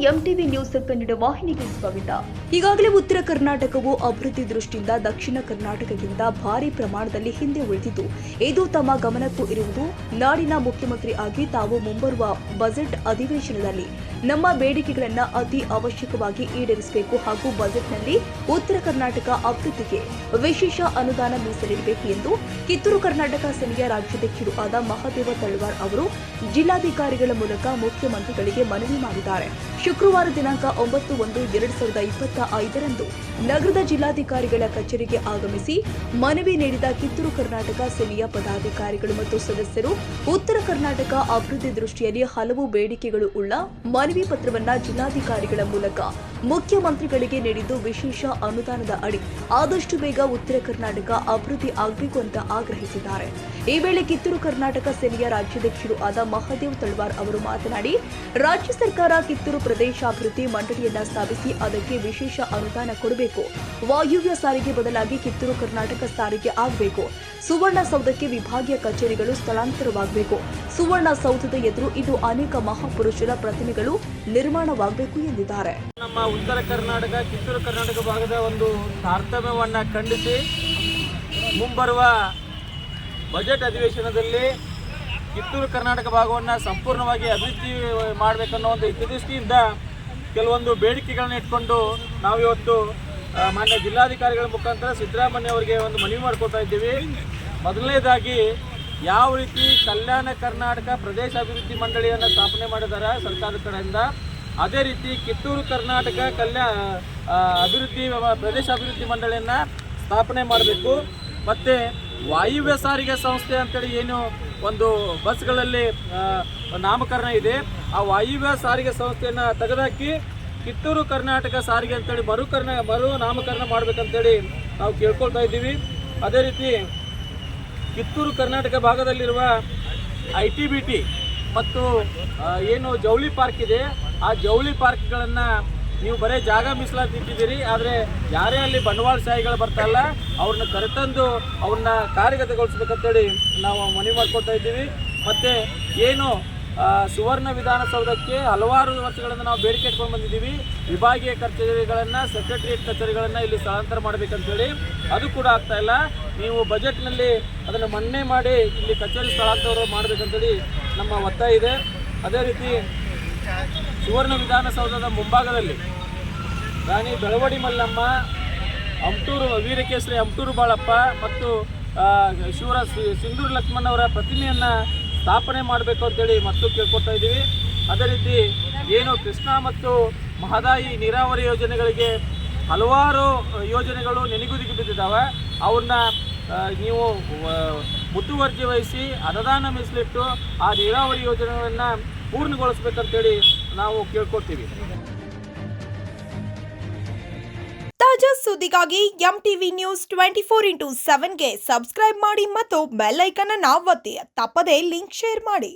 MTV news Kannada ವಾಹಿನಿಗೆ ಸ್ವಾಗತ. ಈಗಾಗಲೇ ಉತ್ತರ ಕರ್ನಾಟಕವು ಅಭಿವೃದ್ಧಿ ದೃಷ್ಟಿಯಿಂದ ದಕ್ಷಿಣ ಕರ್ನಾಟಕಕ್ಕಿಂತ ಭಾರಿ ಪ್ರಮಾಣದಲ್ಲಿ ಹಿಂದೆ ಉಳಿದಿದ್ದು, ಇದು ತಮ್ಮ ಗಮನಕ್ಕೂ ಇರುವುದು. ನಾಡಿನ ಮುಖ್ಯಮಂತ್ರಿ ಆಗಿ ತಾವು ಮುಂಬರುವ ಬಜೆಟ್ ಅಧಿವೇಶನದಲ್ಲಿ ನಮ್ಮ ಬೇಡಿಕೆಗಳನ್ನು ಅತಿ ಅವಶ್ಯಕವಾಗಿ ಈಡೇರಿಸಬೇಕು ಹಾಗೂ ಬಜೆಟ್ನಲ್ಲಿ ಉತ್ತರ ಕರ್ನಾಟಕ ಅಭಿವೃದ್ಧಿಗೆ ವಿಶೇಷ ಅನುದಾನ ಮೀಸಲಿಡಬೇಕು ಎಂದು ಕಿತ್ತೂರು ಕರ್ನಾಟಕ ಸೇನೆಯ ರಾಜ್ಯಾಧ್ಯಕ್ಷರು ಆದ ಮಹದೇವ ತಳವಾರ್ ಅವರು ಜಿಲ್ಲಾಧಿಕಾರಿಗಳ ಮೂಲಕ ಮುಖ್ಯಮಂತ್ರಿಗಳಿಗೆ ಮನವಿ ಮಾಡಿದ್ದಾರೆ. ಶುಕ್ರವಾರ ದಿನಾಂಕ 9/1/2025ರಂದು ನಗರದ ಜಿಲ್ಲಾಧಿಕಾರಿಗಳ ಕಚೇರಿಗೆ ಆಗಮಿಸಿ ಮನವಿ ನೀಡಿದ ಕಿತ್ತೂರು ಕರ್ನಾಟಕ ಸೇನೆಯ ಪದಾಧಿಕಾರಿಗಳು ಮತ್ತು ಸದಸ್ಯರು ಉತ್ತರ ಕರ್ನಾಟಕ ಅಭಿವೃದ್ಧಿ ದೃಷ್ಟಿಯಲ್ಲಿ ಹಲವು ಬೇಡಿಕೆಗಳು ಉಳ್ಳ ಮನವಿ ಪತ್ರವನ್ನ ಜಿಲ್ಲಾಧಿಕಾರಿಗಳ ಮೂಲಕ ಮುಖ್ಯಮಂತ್ರಿಗಳಿಗೆ ನೀಡಿದ್ದು, ವಿಶೇಷ ಅನುದಾನದ ಅಡಿ ಆದಷ್ಟು ಬೇಗ ಉತ್ತರ ಕರ್ನಾಟಕ ಅಭಿವೃದ್ಧಿ ಆಗಬೇಕು ಅಂತ ಆಗ್ರಹಿಸಿದ್ದಾರೆ. ಈ ವೇಳೆ ಕಿತ್ತೂರು ಕರ್ನಾಟಕ ಸೇನೆಯ ರಾಜ್ಯಾಧ್ಯಕ್ಷರು ಆದ ಮಹದೇವ್ ತಳವಾರ್ ಅವರು ಮಾತನಾಡಿ, ರಾಜ್ಯ ಸರ್ಕಾರ ಕಿತ್ತೂರು ಪ್ರದೇಶಾಭಿವೃದ್ಧಿ ಮಂಡಳಿಯನ್ನ ಸ್ಥಾಪಿಸಿ ಅದಕ್ಕೆ ವಿಶೇಷ ಅನುದಾನ ಕೊಡಬೇಕು. ವಾಯುವ್ಯ ಸಾರಿಗೆ ಬದಲಾಗಿ ಕಿತ್ತೂರು ಕರ್ನಾಟಕ ಸಾರಿಗೆ ಆಗಬೇಕು. ಸುವರ್ಣಸೌಧಕ್ಕೆ ವಿಭಾಗೀಯ ಕಚೇರಿಗಳು ಸ್ಥಳಾಂತರವಾಗಬೇಕು. ಸುವರ್ಣಸೌಧದ ಎದುರು ಇದು ಅನೇಕ ಮಹಾಪುರುಷರ ಪ್ರತಿಮೆಗಳು ನಿರ್ಮಾಣವಾಗಬೇಕು ಎಂದಿದ್ದಾರೆ. ನಮ್ಮ ಉತ್ತರ ಕರ್ನಾಟಕ ಕಿತ್ತೂರು ಕರ್ನಾಟಕ ಭಾಗದ ಒಂದು ತಾರತಮ್ಯವನ್ನು ಖಂಡಿಸಿ ಮುಂಬರುವ ಬಜೆಟ್ ಅಧಿವೇಶನದಲ್ಲಿ ಕಿತ್ತೂರು ಕರ್ನಾಟಕ ಭಾಗವನ್ನು ಸಂಪೂರ್ಣವಾಗಿ ಅಭಿವೃದ್ಧಿ ಮಾಡಬೇಕನ್ನೋ ಒಂದು ಹಿತದೃಷ್ಟಿಯಿಂದ ಕೆಲವೊಂದು ಬೇಡಿಕೆಗಳನ್ನ ಇಟ್ಕೊಂಡು ನಾವು ಇವತ್ತು ಮಾನ್ಯ ಜಿಲ್ಲಾಧಿಕಾರಿಗಳ ಮುಖಾಂತರ ಸಿದ್ದರಾಮಯ್ಯ ಅವರಿಗೆ ಒಂದು ಮನವಿ ಮಾಡ್ಕೊತಾ ಇದ್ದೀವಿ. ಮೊದಲನೇದಾಗಿ ಯಾವ ರೀತಿ ಕಲ್ಯಾಣ ಕರ್ನಾಟಕ ಪ್ರದೇಶ ಅಭಿವೃದ್ಧಿ ಮಂಡಳಿಯನ್ನು ಸ್ಥಾಪನೆ ಮಾಡಿದ್ದಾರೆ ಸರ್ಕಾರದ ಕಡೆಯಿಂದ, ಅದೇ ರೀತಿ ಕಿತ್ತೂರು ಕರ್ನಾಟಕ ಪ್ರದೇಶ ಅಭಿವೃದ್ಧಿ ಮಂಡಳಿಯನ್ನು ಸ್ಥಾಪನೆ ಮಾಡಬೇಕು. ಮತ್ತು ವಾಯುವ್ಯ ಸಾರಿಗೆ ಸಂಸ್ಥೆ ಅಂತೇಳಿ ಏನು ಒಂದು ಬಸ್ಗಳಲ್ಲಿ ನಾಮಕರಣ ಇದೆ, ಆ ವಾಯುವ್ಯ ಸಾರಿಗೆ ಸಂಸ್ಥೆಯನ್ನು ತೆಗೆದುಹಾಕಿ ಕಿತ್ತೂರು ಕರ್ನಾಟಕ ಸಾರಿಗೆ ಅಂತೇಳಿ ಮರು ನಾಮಕರಣ ಮಾಡಬೇಕಂತೇಳಿ ನಾವು ಕೇಳ್ಕೊಳ್ತಾ ಇದ್ದೀವಿ. ಅದೇ ರೀತಿ ಕಿತ್ತೂರು ಕರ್ನಾಟಕ ಭಾಗದಲ್ಲಿರುವ ITBT ಮತ್ತು ಏನು ಜವಳಿ ಪಾರ್ಕ್ ಇದೆ, ಆ ಜವಳಿ ಪಾರ್ಕ್ಗಳನ್ನು ನೀವು ಬರೀ ಜಾಗ ಮೀಸಲಾತಿ ಇಟ್ಟಿದ್ದೀರಿ. ಆದರೆ ಯಾರೇ ಅಲ್ಲಿ ಬಂಡವಾಳಶಾಹಿಗಳು ಬರ್ತಾರಲ್ಲ ಅವ್ರನ್ನ ಕರೆತಂದು ಅವ್ರನ್ನ ಕಾರ್ಯಗತಗೊಳಿಸ್ಬೇಕಂತೇಳಿ ನಾವು ಮನವಿ ಮಾಡ್ಕೊಳ್ತಾ ಇದ್ದೀವಿ. ಮತ್ತು ಏನು ಸುವರ್ಣ ವಿಧಾನಸೌಧಕ್ಕೆ ಹಲವಾರು ವರ್ಷಗಳಿಂದ ನಾವು ಬೇಡಿಕೆ ಇಟ್ಕೊಂಡು ಬಂದಿದ್ದೀವಿ. ವಿಭಾಗೀಯ ಕಚೇರಿಗಳನ್ನು, ಸೆಕ್ರೆಟರಿಯೇಟ್ ಕಚೇರಿಗಳನ್ನು ಇಲ್ಲಿ ಸ್ಥಳಾಂತರ ಮಾಡಬೇಕಂತೇಳಿ, ಅದು ಕೂಡ ಆಗ್ತಾ ಇಲ್ಲ. ನೀವು ಬಜೆಟ್ನಲ್ಲಿ ಅದನ್ನು ಮನ್ನಣೆ ಮಾಡಿ ಇಲ್ಲಿ ಕಚೇರಿ ಸ್ಥಳಾಂತರ ಮಾಡಬೇಕಂತೇಳಿ ನಮ್ಮ ಒತ್ತಾಯ ಇದೆ. ಅದೇ ರೀತಿ ಸುವರ್ಣ ವಿಧಾನಸೌಧದ ಮುಂಭಾಗದಲ್ಲಿ ರಾಣಿ ಬೆಳವಡಿ ಮಲ್ಲಮ್ಮ, ವೀರಕೇಸರಿ ಅಮಟೂರು ಬಾಳಪ್ಪ ಮತ್ತು ಸಿಂಧೂರು ಲಕ್ಷ್ಮಣವರ ಪ್ರತಿಮೆಯನ್ನು ಸ್ಥಾಪನೆ ಮಾಡಬೇಕು ಅಂತೇಳಿ ಮತ್ತು ಕೇಳ್ಕೊತಾ ಇದ್ದೀವಿ. ಅದೇ ರೀತಿ ಏನು ಕೃಷ್ಣ ಮತ್ತು ಮಹದಾಯಿ ನೀರಾವರಿ ಯೋಜನೆಗಳಿಗೆ ಹಲವಾರು ಯೋಜನೆಗಳು ನೆನೆಗುದಿಗೆ ಬಿದ್ದಿದ್ದಾವೆ. ಅವನ್ನ ನೀವು ಮುತುವರ್ಜಿ ವಹಿಸಿ ಅನುದಾನ ಮೀಸಲಿಟ್ಟು ಆ ನೀರಾವರಿ ಯೋಜನೆಗಳನ್ನು ಪೂರ್ಣಗೊಳಿಸಬೇಕಂತೇಳಿ ನಾವು ಕೇಳ್ಕೊತೀವಿ. ತಾಜಾ ಸುದ್ದಿಗಾಗಿ ಎಂಟಿವಿ ನ್ಯೂಸ್ 24x7ಗೆ ಸಬ್ಸ್ಕ್ರೈಬ್ ಮಾಡಿ ಮತ್ತು ಬೆಲ್ ಐಕಾನ್ ಅನ್ನು ಒತ್ತಿ. ತಪ್ಪದೇ ಲಿಂಕ್ ಶೇರ್ ಮಾಡಿ.